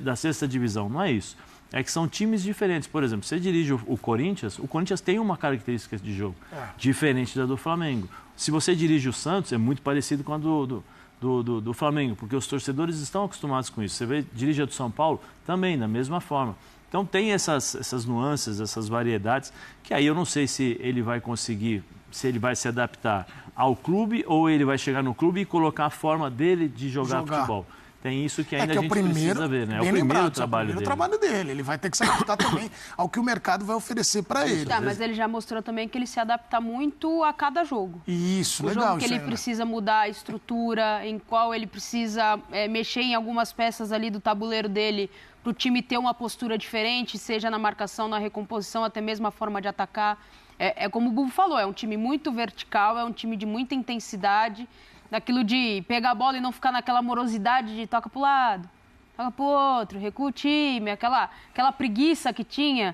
da sexta divisão, não é isso. É que são times diferentes. Por exemplo, você dirige o Corinthians tem uma característica de jogo diferente da do Flamengo. Se você dirige o Santos, é muito parecido com a do Flamengo, porque os torcedores estão acostumados com isso. Você dirige a do São Paulo, também, da mesma forma. Então tem essas nuances, essas variedades, que aí eu não sei se ele vai conseguir, se ele vai se adaptar ao clube ou ele vai chegar no clube e colocar a forma dele de jogar futebol. Tem isso que ainda a gente precisa ver, né? É o primeiro trabalho dele.
Ele vai ter que se adaptar também ao que o mercado vai oferecer para ele.
Tá, mas ele já mostrou também que ele se adapta muito a cada jogo.
Isso,
legal. O jogo que ele precisa mudar a estrutura, em qual ele precisa mexer em algumas peças ali do tabuleiro dele para o time ter uma postura diferente, seja na marcação, na recomposição, até mesmo a forma de atacar. É como o Bubu falou, é um time muito vertical, é um time de muita intensidade, daquilo de pegar a bola e não ficar naquela morosidade de toca para o lado, toca para o outro, recua o time, aquela preguiça que tinha,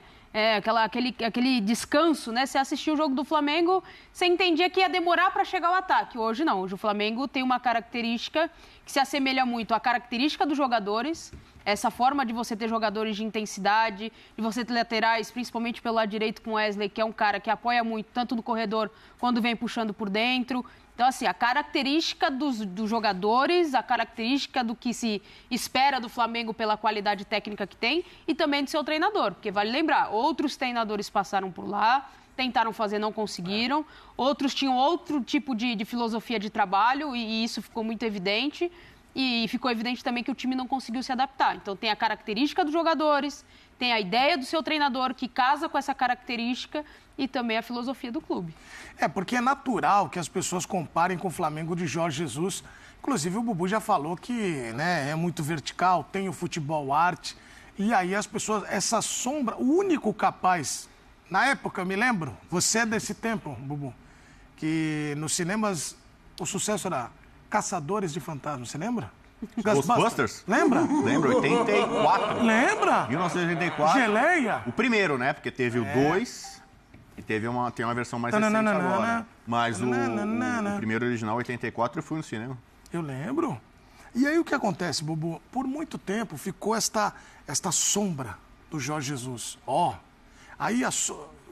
aquele descanso, né? Você assistiu o jogo do Flamengo, você entendia que ia demorar para chegar ao ataque. Hoje não, hoje o Flamengo tem uma característica que se assemelha muito à característica dos jogadores, essa forma de você ter jogadores de intensidade, de você ter laterais, principalmente pelo lado direito com o Wesley, que é um cara que apoia muito, tanto no corredor, quando vem puxando por dentro. Então, assim, a característica dos jogadores, a característica do que se espera do Flamengo pela qualidade técnica que tem e também do seu treinador. Porque vale lembrar, outros treinadores passaram por lá, tentaram fazer, não conseguiram. Outros tinham outro tipo de filosofia de trabalho e isso ficou muito evidente. E ficou evidente também que o time não conseguiu se adaptar. Então, tem a característica dos jogadores, tem a ideia do seu treinador que casa com essa característica e também a filosofia do clube.
Porque é natural que as pessoas comparem com o Flamengo de Jorge Jesus. Inclusive, o Bubu já falou que, né, é muito vertical, tem o futebol arte. E aí as pessoas, essa sombra, o único capaz, na época, eu me lembro, você é desse tempo, Bubu, que nos cinemas o sucesso era Caçadores de Fantasmas, você lembra?
Ghostbusters?
Lembra?
Lembro, 84.
Lembra?
1984.
Geleia?
O primeiro, né? Porque teve o 2 e tem uma versão mais recente agora. Mas o primeiro original, 84, eu fui no cinema.
Eu lembro. E aí o que acontece, Bubu? Por muito tempo ficou esta sombra do Jorge Jesus. Aí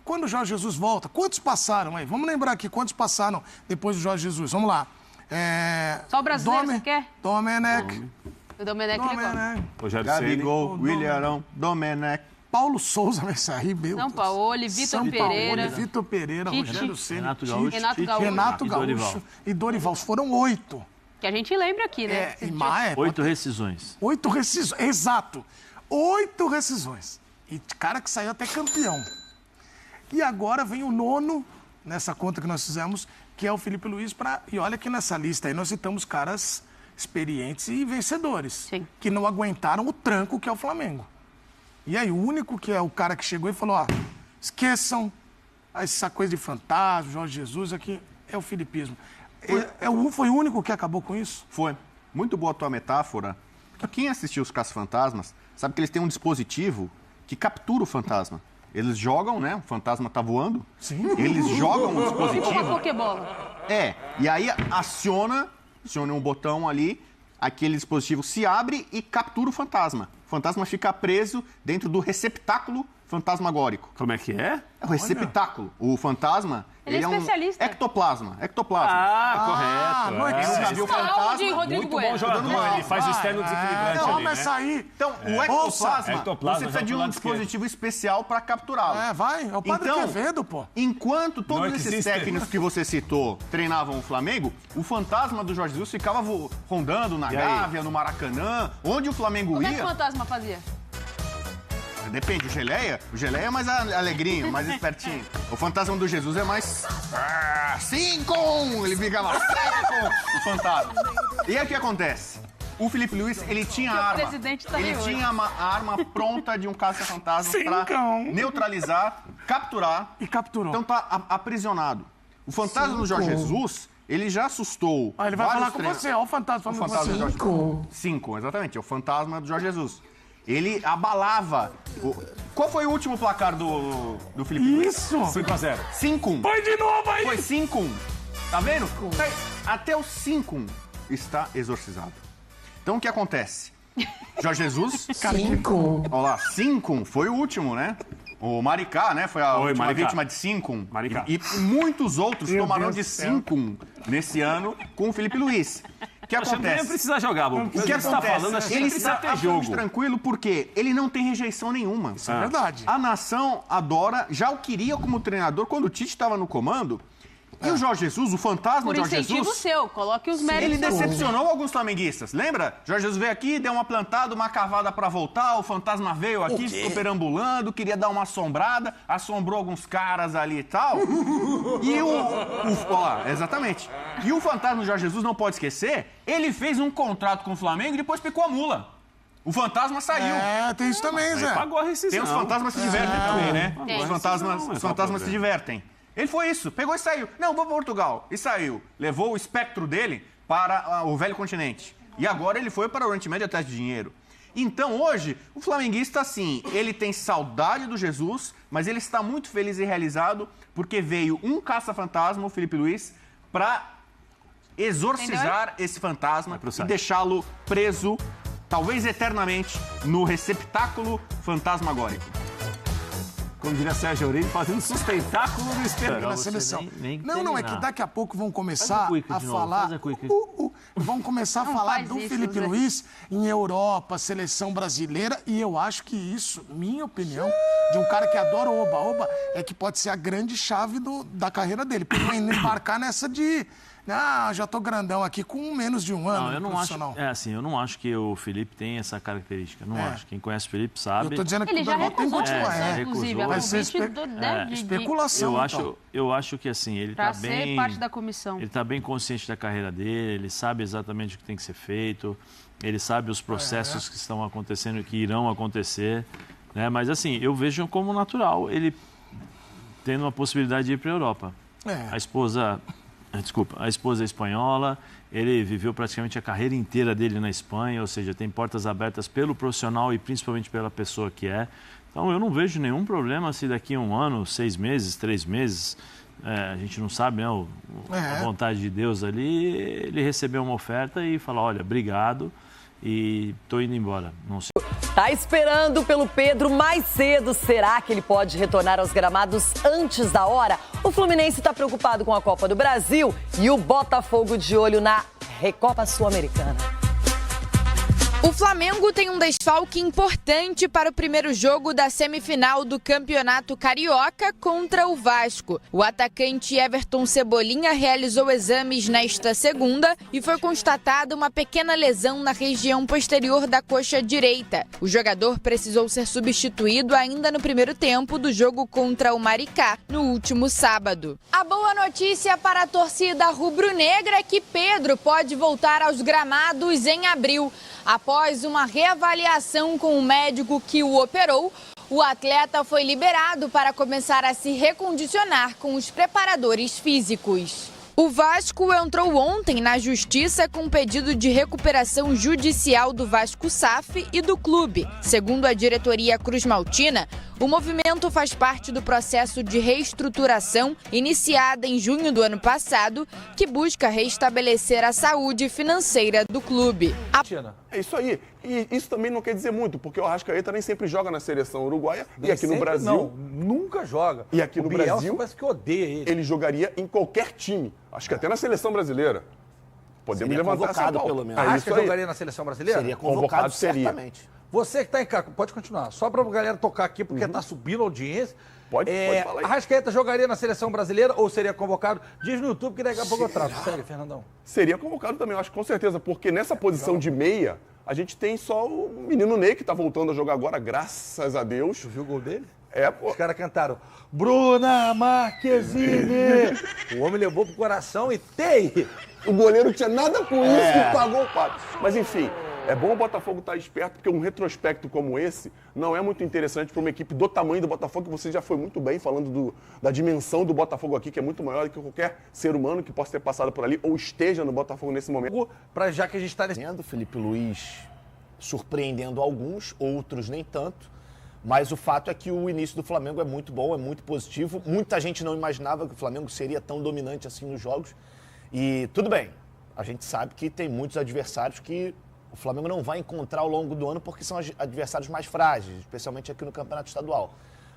quando o Jorge Jesus volta, quantos passaram aí? Vamos lembrar aqui, quantos passaram depois do Jorge Jesus? Vamos lá.
Só o brasileiro, você quer?
Domenech.
O Domenech
Rogério Gabigol, William Arão, Domenech.
Paulo Souza vai sair, meu
São Paulo,
Vitor Pereira,
Tite,
Rogério Ceni,
Renato
Gaúcho e Dorival. Foram 8.
Que a gente lembra aqui, né?
8 rescisões.
8 rescisões, exato. 8 rescisões. E cara que saiu até campeão. E agora vem o 9º, nessa conta que nós fizemos, que é o Felipe Luiz. E olha que nessa lista aí nós citamos caras experientes e vencedores.
Sim.
Que não aguentaram o tranco que é o Flamengo. E aí o único que é o cara que chegou e falou, esqueçam essa coisa de fantasma, Jorge Jesus, aqui é o filipismo. Foi o único que acabou com isso?
Foi. Muito boa a tua metáfora. Porque quem assistiu os Caça-Fantasmas sabe que eles têm um dispositivo que captura o fantasma. Eles jogam, né? O fantasma tá voando.
Sim.
Eles jogam o dispositivo.
Tipo uma pokebola.
E aí aciona um botão ali, aquele dispositivo se abre e captura o fantasma. O fantasma fica preso dentro do receptáculo fantasmagórico.
Como é que é?
É o receptáculo. O fantasma,
ele é um
especialista. Ectoplasma.
Correto.
Não é o fantasma.
De Rodrigo
muito bom jogador. Ele faz o externo desequilibrante ali,
mas sair.
Então, o ectoplasma, você precisa de um dispositivo especial para capturá-lo.
É o Padre Quevedo, pô.
Enquanto todos esses técnicos que você citou treinavam o Flamengo, o fantasma do Jorge Jesus ficava rondando na Gávea, no Maracanã, onde o Flamengo ia.
Como é que o fantasma fazia?
Depende, o Geleia é mais alegrinho, mais espertinho. O fantasma do Jesus é mais... 5! Ele fica lá, 5! O fantasma. E aí o que acontece? O Felipe Luiz, ele tinha a arma. Ele tinha a arma pronta de um caça-fantasma pra neutralizar, capturar.
E capturou.
Então tá aprisionado. O fantasma do Jorge Jesus, ele já assustou.
Ele vai falar com você, ó, o fantasma falando com você.
5, exatamente, é o fantasma do Jorge Jesus. Ele abalava. Qual foi o último placar do Felipe Luiz?
Isso!
5-0.
5-1.
Foi de novo aí!
Foi 5-1. Tá vendo? Até o 5-1 está exorcizado. Então o que acontece? Jorge Jesus.
5.
Olha lá, 5 foi o último, né? O Maricá, né? Foi a última vítima de 5.
Maricá.
E muitos outros
Meu
tomaram
Deus
de
do céu.
5 nesse ano com o Felipe Luiz. O que
Você
acontece?
nem precisa jogar, Bobo.
O que acontece? Ele está
ter
absolutamente
jogo.
tranquilo porque ele não tem rejeição nenhuma.
Isso é verdade.
A nação adora, já o queria como treinador quando o Tite estava no comando. E o Jorge Jesus, o fantasma
Por
do Jorge
incentivo
Jesus...
seu, coloque os méritos.
Ele decepcionou alguns flamenguistas, lembra? Jorge Jesus veio aqui, deu uma plantada, uma cavada pra voltar, o fantasma veio aqui, ficou perambulando, queria dar uma assombrada, assombrou alguns caras ali e tal. E exatamente. E o fantasma do Jorge Jesus, não pode esquecer, ele fez um contrato com o Flamengo e depois picou a mula. O fantasma saiu.
Tem isso também, Zé.
Pagou a rescisão.
Tem os fantasmas que se divertem também, né?
Tem.
Os fantasmas se divertem. Ele foi isso, pegou e saiu. Não, vou para Portugal. E saiu. Levou o espectro dele para o velho continente. E agora ele foi para o Oriente Médio atrás de dinheiro. Então, hoje, o flamenguista, assim, ele tem saudade do Jesus, mas ele está muito feliz e realizado porque veio um caça-fantasma, o Felipe Luiz, para exorcizar esse fantasma e deixá-lo preso, talvez eternamente, no receptáculo fantasmagórico.
Como diria Sérgio Aurélio, fazendo sustentáculo do espelho.
Na seleção. Não, é que daqui a pouco vão começar a falar. Vão começar a falar do Felipe Luiz em Europa, seleção brasileira, e eu acho que isso, minha opinião, de um cara que adora o oba-oba, é que pode ser a grande chave da carreira dele. Pra ele embarcar nessa de. Já tô grandão aqui com menos de um ano.
Não, eu não acho. Eu não acho que o Felipe tem essa característica. Não acho. Quem conhece o Felipe sabe.
Eu tô dizendo que
ele já recusou, inclusive,
vai ser especulação.
Eu acho que assim, ele
pra
tá bem.
ser parte da comissão.
Ele tá bem consciente da carreira dele, ele sabe exatamente o que tem que ser feito, ele sabe os processos que estão acontecendo e que irão acontecer. Né? Mas assim, eu vejo como natural ele tendo uma possibilidade de ir para a Europa. A esposa é espanhola, ele viveu praticamente a carreira inteira dele na Espanha, ou seja, tem portas abertas pelo profissional e principalmente pela pessoa que é. Então eu não vejo nenhum problema se daqui a 1 ano, 6 meses, 3 meses, a gente não sabe, né, a vontade de Deus ali, ele receber uma oferta e falar, olha, obrigado e tô indo embora. Não sei.
Tá esperando pelo Pedro mais cedo. Será que ele pode retornar aos gramados antes da hora? O Fluminense está preocupado com a Copa do Brasil e o Botafogo de olho na Recopa Sul-Americana.
O Flamengo tem um desfalque importante para o primeiro jogo da semifinal do Campeonato Carioca contra o Vasco. O atacante Everton Cebolinha realizou exames nesta segunda e foi constatada uma pequena lesão na região posterior da coxa direita. O jogador precisou ser substituído ainda no primeiro tempo do jogo contra o Maricá, no último sábado. A boa notícia para a torcida rubro-negra é que Pedro pode voltar aos gramados em abril. Após uma reavaliação com o médico que o operou, o atleta foi liberado para começar a se recondicionar com os preparadores físicos. O Vasco entrou ontem na justiça com pedido de recuperação judicial do Vasco SAF e do clube. Segundo a diretoria Cruz-Maltina, o movimento faz parte do processo de reestruturação iniciada em junho do ano passado, que busca restabelecer a saúde financeira do clube.
É isso aí. E isso também não quer dizer muito, porque o Arrascaeta nem sempre joga na seleção uruguaia e aqui no Brasil...
Não, nunca joga.
E aqui no Brasil,
parece que odeia ele.
Ele jogaria em qualquer time. Acho que até na seleção brasileira. Podemos levantar essa pauta.
Pelo menos. Acho que jogaria na seleção brasileira?
Seria convocado, certamente.
Você que está em casa, pode continuar. Só para a galera tocar aqui, porque está subindo a audiência.
Pode falar aí.
Arrascaeta jogaria na seleção brasileira ou seria convocado? Diz no YouTube que daqui a pouco eu trato. Segue, Fernandão.
Seria convocado também, eu acho, com certeza, porque nessa posição de meia, A gente tem só o menino Ney, que tá voltando a jogar agora, graças a Deus.
Tu viu o gol dele?
Pô.
Os caras cantaram, Bruna Marquezine! O homem levou pro coração e tem!
O goleiro tinha nada com isso e pagou o pato. Mas enfim, é bom o Botafogo estar esperto, porque um retrospecto como esse não é muito interessante para uma equipe do tamanho do Botafogo, que você já foi muito bem falando da dimensão do Botafogo aqui, que é muito maior do que qualquer ser humano que possa ter passado por ali ou esteja no Botafogo nesse momento.
Já que a gente está nesse...
Felipe Luiz surpreendendo alguns, outros nem tanto. Mas o fato é que o início do Flamengo é muito bom, é muito positivo. Muita gente não imaginava que o Flamengo seria tão dominante assim nos jogos. E tudo bem, a gente sabe que tem muitos adversários que o Flamengo não vai encontrar ao longo do ano porque são adversários mais frágeis, especialmente aqui no Campeonato Estadual.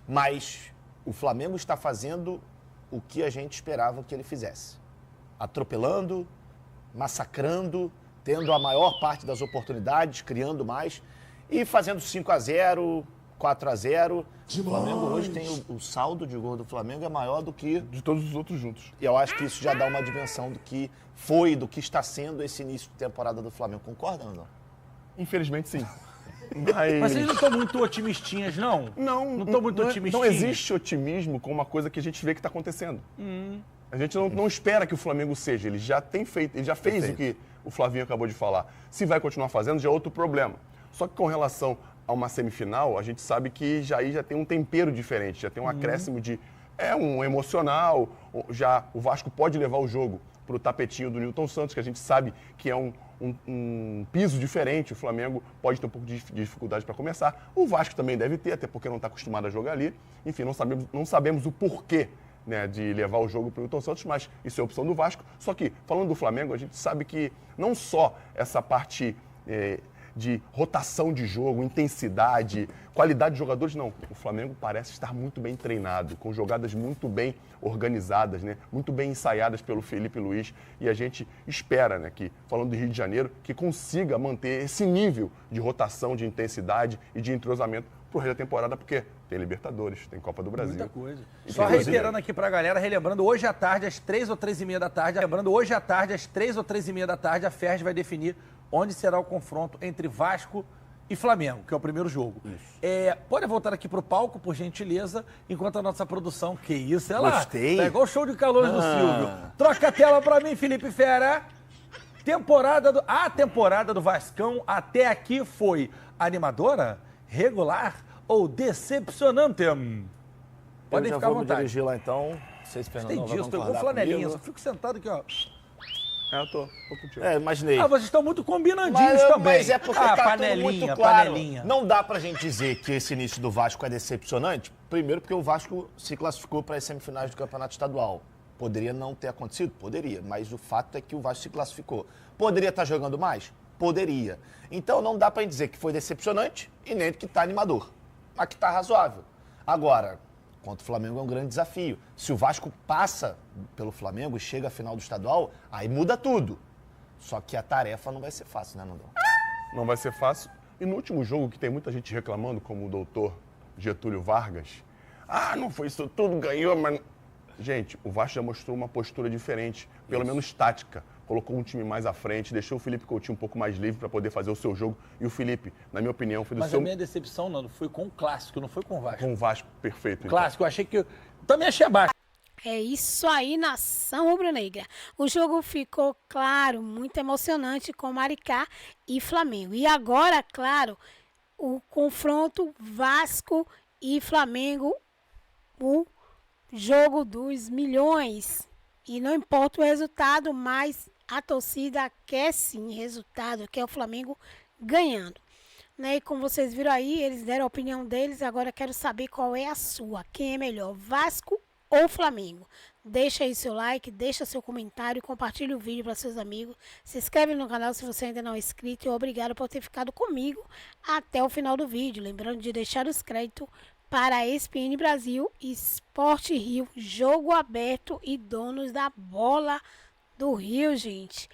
Mas o Flamengo está fazendo o que a gente esperava que ele fizesse. Atropelando, massacrando, tendo a maior parte das oportunidades, criando mais e fazendo 5-0, 4-0. O Flamengo hoje tem o saldo de gol do Flamengo é maior do que
de todos os outros juntos.
E eu acho que isso já dá uma dimensão do que foi, do que está sendo esse início de temporada do Flamengo. Concorda ou não?
Infelizmente, sim.
Mas vocês não estão muito otimistinhas, não?
Não
estão muito otimistinhas.
Não existe otimismo com uma coisa que a gente vê que está acontecendo. A gente não espera que o Flamengo seja. Ele já tem feito, ele já fez o que o Flavinho acabou de falar. Se vai continuar fazendo, já é outro problema. Só que com relação a uma semifinal, a gente sabe que já tem um tempero diferente, já tem um acréscimo de um emocional, já o Vasco pode levar o jogo para o tapetinho do Nilton Santos, que a gente sabe que é um piso diferente, o Flamengo pode ter um pouco de dificuldade para começar, o Vasco também deve ter, até porque não está acostumado a jogar ali, enfim, não sabemos o porquê, né, de levar o jogo para o Nilton Santos, mas isso é opção do Vasco. Só que, falando do Flamengo, a gente sabe que não só essa parte de rotação de jogo, intensidade, qualidade de jogadores, não. O Flamengo parece estar muito bem treinado, com jogadas muito bem organizadas, né? Muito bem ensaiadas pelo Felipe Luiz. E a gente espera, né, que, falando do Rio de Janeiro, que consiga manter esse nível de rotação, de intensidade e de entrosamento pro resto da temporada, porque tem Libertadores, tem Copa do Brasil.
Muita coisa. Só reiterando aqui pra galera, relembrando, hoje à tarde, às 3 ou 3h30 da tarde, a Ferdi vai definir onde será o confronto entre Vasco e Flamengo, que é o primeiro jogo. Pode voltar aqui pro palco, por gentileza, enquanto a nossa produção... Que isso, ela...
Gostei.
Tá igual o show de calor do Silvio. Troca a tela pra mim, Felipe Fera. A temporada do Vascão até aqui foi animadora, regular ou decepcionante? Podem ficar à vontade.
Eu dirigir lá então. Vocês, Fernando,
tem disso, tô igual flanelinha, só fico sentado aqui, ó.
Eu tô contigo.
Imaginei.
Vocês estão muito combinandinhos também.
Mas é porque tá tudo muito claro.
Panelinha.
Não dá pra gente dizer que esse início do Vasco é decepcionante. Primeiro porque o Vasco se classificou para as semifinais do Campeonato Estadual. Poderia não ter acontecido? Poderia. Mas o fato é que o Vasco se classificou. Poderia estar jogando mais? Poderia. Então não dá pra gente dizer que foi decepcionante e nem que tá animador. Mas que tá razoável. Agora, contra o Flamengo é um grande desafio. Se o Vasco passa pelo Flamengo e chega à final do estadual, aí muda tudo. Só que a tarefa não vai ser fácil, né, Nandão?
Não vai ser fácil. E no último jogo, que tem muita gente reclamando, como o doutor Getúlio Vargas, não foi isso tudo, ganhou, mas... Gente, o Vasco já mostrou uma postura diferente, pelo menos tática. Colocou um time mais à frente, deixou o Felipe Coutinho um pouco mais livre para poder fazer o seu jogo. E o Felipe, na minha opinião, foi do seu...
Mas a minha decepção, Nando, foi com o Clássico, não foi com o Vasco.
Com o Vasco, perfeito.
Clássico, eu achei que... Também achei abaixo.
É isso aí, nação rubro-negra. O jogo ficou, claro, muito emocionante com Maricá e Flamengo. E agora, claro, o confronto Vasco e Flamengo, o jogo dos milhões. E não importa o resultado, mas a torcida quer sim resultado, quer o Flamengo ganhando. Né? E como vocês viram aí, eles deram a opinião deles, agora eu quero saber qual é a sua. Quem é melhor, Vasco ou Flamengo? Deixa aí seu like, deixa seu comentário, compartilha o vídeo para seus amigos. Se inscreve no canal se você ainda não é inscrito. E obrigado por ter ficado comigo até o final do vídeo. Lembrando de deixar os créditos para a ESPN Brasil, Sport Rio, Jogo Aberto e Donos da Bola do Rio, gente.